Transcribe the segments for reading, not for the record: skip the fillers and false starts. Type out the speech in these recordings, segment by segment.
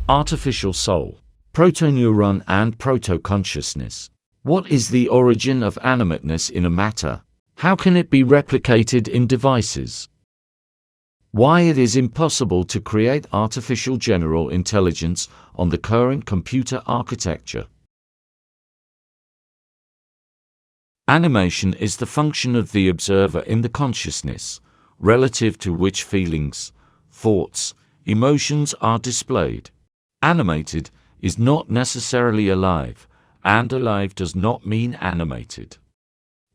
Artificial soul, protoneuron and proto-consciousness. What is the origin of animateness in a matter? How can it be replicated in devices? Why it is impossible to create artificial general intelligence on the current computer architecture. Animation is the function of the observer in the consciousness, relative to which feelings, thoughts, emotions are displayed. Animated is not necessarily alive, and alive does not mean animated.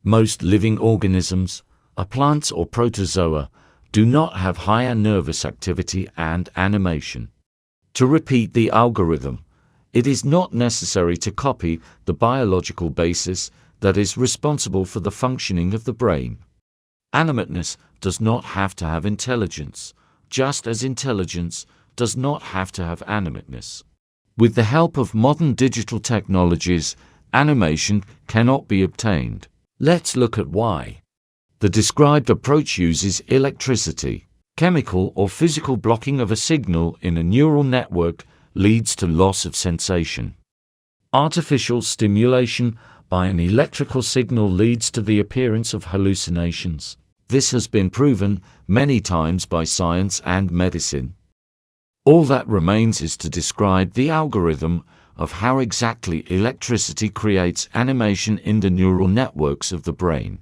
Most living organisms, plants or protozoa, do not have higher nervous activity and animation. To repeat the algorithm, it is not necessary to copy the biological basis that is responsible for the functioning of the brain. Animateness does not have to have intelligence, just as intelligence does not have to have animateness. With the help of modern digital technologies, animation cannot be obtained. Let's look at why. The described approach uses electricity. Chemical or physical blocking of a signal in a neural network leads to loss of sensation. Artificial stimulation by an electrical signal leads to the appearance of hallucinations. This has been proven many times by science and medicine. All that remains is to describe the algorithm of how exactly electricity creates animation in the neural networks of the brain.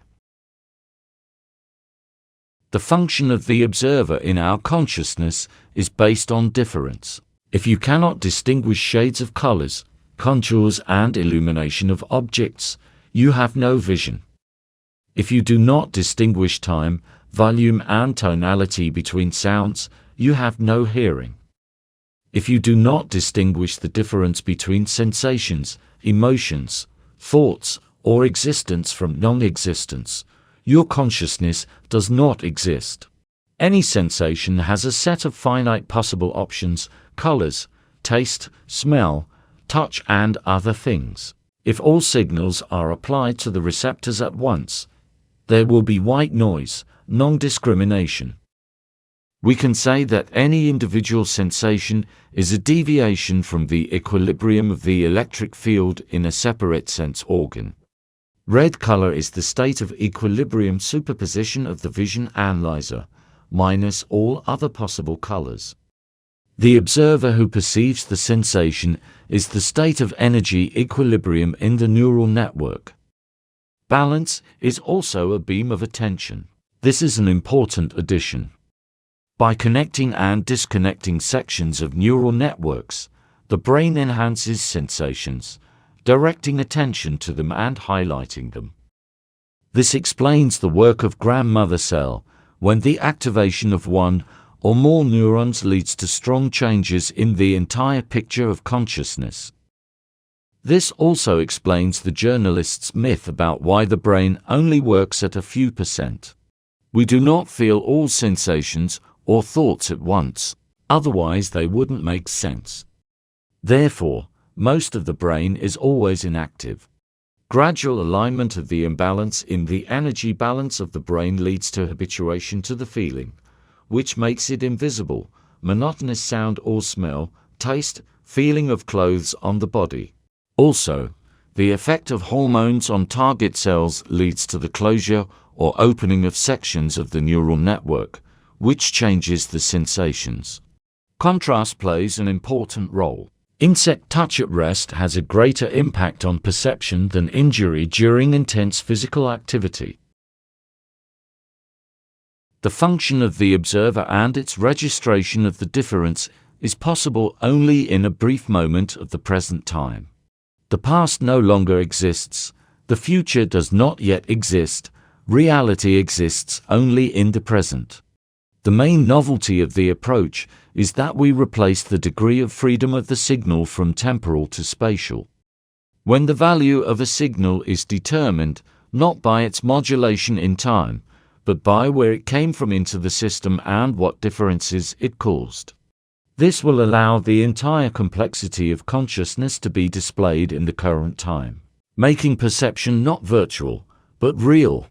The function of the observer in our consciousness is based on difference. If you cannot distinguish shades of colors, contours and illumination of objects, you have no vision. If you do not distinguish time, volume and tonality between sounds, you have no hearing. If you do not distinguish the difference between sensations, emotions, thoughts, or existence from non-existence, your consciousness does not exist. Any sensation has a set of finite possible options: colors, taste, smell, touch, and other things. If all signals are applied to the receptors at once, there will be white noise, non-discrimination. We can say that any individual sensation is a deviation from the equilibrium of the electric field in a separate sense organ. Red color is the state of equilibrium superposition of the vision analyzer, minus all other possible colors. The observer who perceives the sensation is the state of energy equilibrium in the neural network. Balance is also a beam of attention. This is an important addition. By connecting and disconnecting sections of neural networks, the brain enhances sensations, directing attention to them and highlighting them. This explains the work of grandmother cell, when the activation of one or more neurons leads to strong changes in the entire picture of consciousness. This also explains the journalist's myth about why the brain only works at a few %. We do not feel all sensations or thoughts at once, otherwise they wouldn't make sense. Therefore, most of the brain is always inactive. Gradual alignment of the imbalance in the energy balance of the brain leads to habituation to the feeling, which makes it invisible, monotonous sound or smell, taste, feeling of clothes on the body. Also, the effect of hormones on target cells leads to the closure or opening of sections of the neural network, which changes the sensations. Contrast plays an important role. Insect touch at rest has a greater impact on perception than injury during intense physical activity. The function of the observer and its registration of the difference is possible only in a brief moment of the present time. The past no longer exists, the future does not yet exist, reality exists only in the present. The main novelty of the approach is that we replace the degree of freedom of the signal from temporal to spatial. When the value of a signal is determined, not by its modulation in time, but by where it came from into the system and what differences it caused. This will allow the entire complexity of consciousness to be displayed in the current time, making perception not virtual, but real.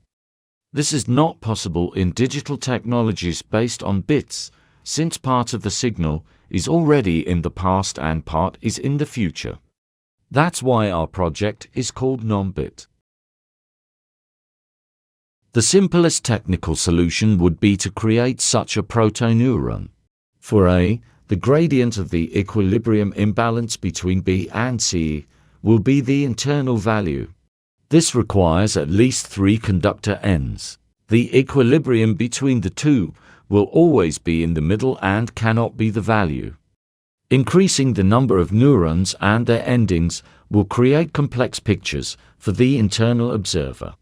This is not possible in digital technologies based on bits, since part of the signal is already in the past and part is in the future. That's why our project is called non-bit. The simplest technical solution would be to create such a protoneuron. For A, the gradient of the equilibrium imbalance between B and C will be the internal value. This requires at least 3 conductor ends. The equilibrium between the two will always be in the middle and cannot be the value. Increasing the number of neurons and their endings will create complex pictures for the internal observer,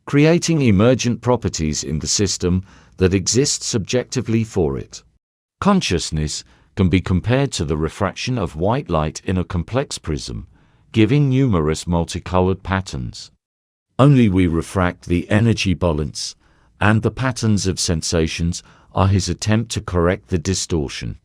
creating emergent properties in the system that exist subjectively for it. Consciousness can be compared to the refraction of white light in a complex prism, giving numerous multicolored patterns. Only we refract the energy balance, and the patterns of sensations are his attempt to correct the distortion.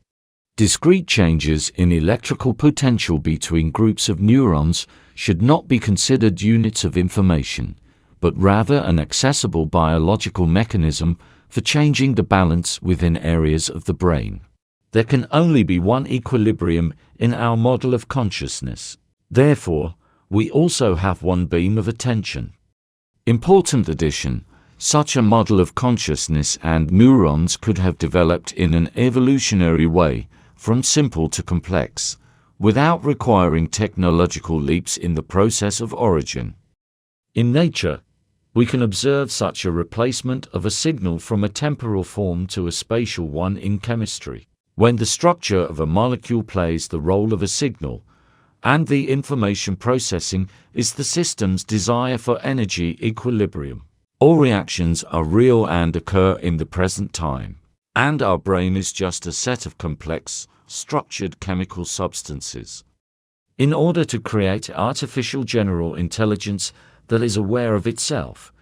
Discrete changes in electrical potential between groups of neurons should not be considered units of information, but rather an accessible biological mechanism for changing the balance within areas of the brain. There can only be one equilibrium in our model of consciousness. Therefore, we also have one beam of attention. Important addition: such a model of consciousness and neurons could have developed in an evolutionary way, from simple to complex, without requiring technological leaps in the process of origin. In nature, we can observe such a replacement of a signal from a temporal form to a spatial one in chemistry, when the structure of a molecule plays the role of a signal, and the information processing is the system's desire for energy equilibrium. All reactions are real and occur in the present time, and our brain is just a set of complex, structured chemical substances. In order to create artificial general intelligence that is aware of itself,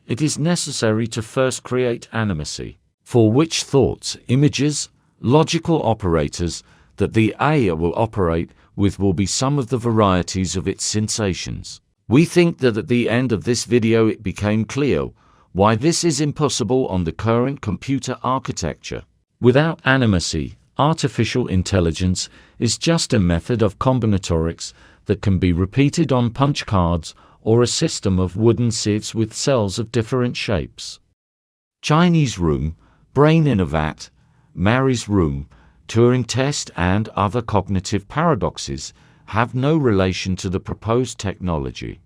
it is necessary to first create animacy, for which thoughts, images, logical operators that the AI will operate with will be some of the varieties of its sensations. We think that at the end of this video it became clear why this is impossible on the current computer architecture. Without animacy, artificial intelligence is just a method of combinatorics that can be repeated on punch cards or a system of wooden sieves with cells of different shapes. Chinese room, brain in a vat, Mary's room, Turing test and other cognitive paradoxes have no relation to the proposed technology.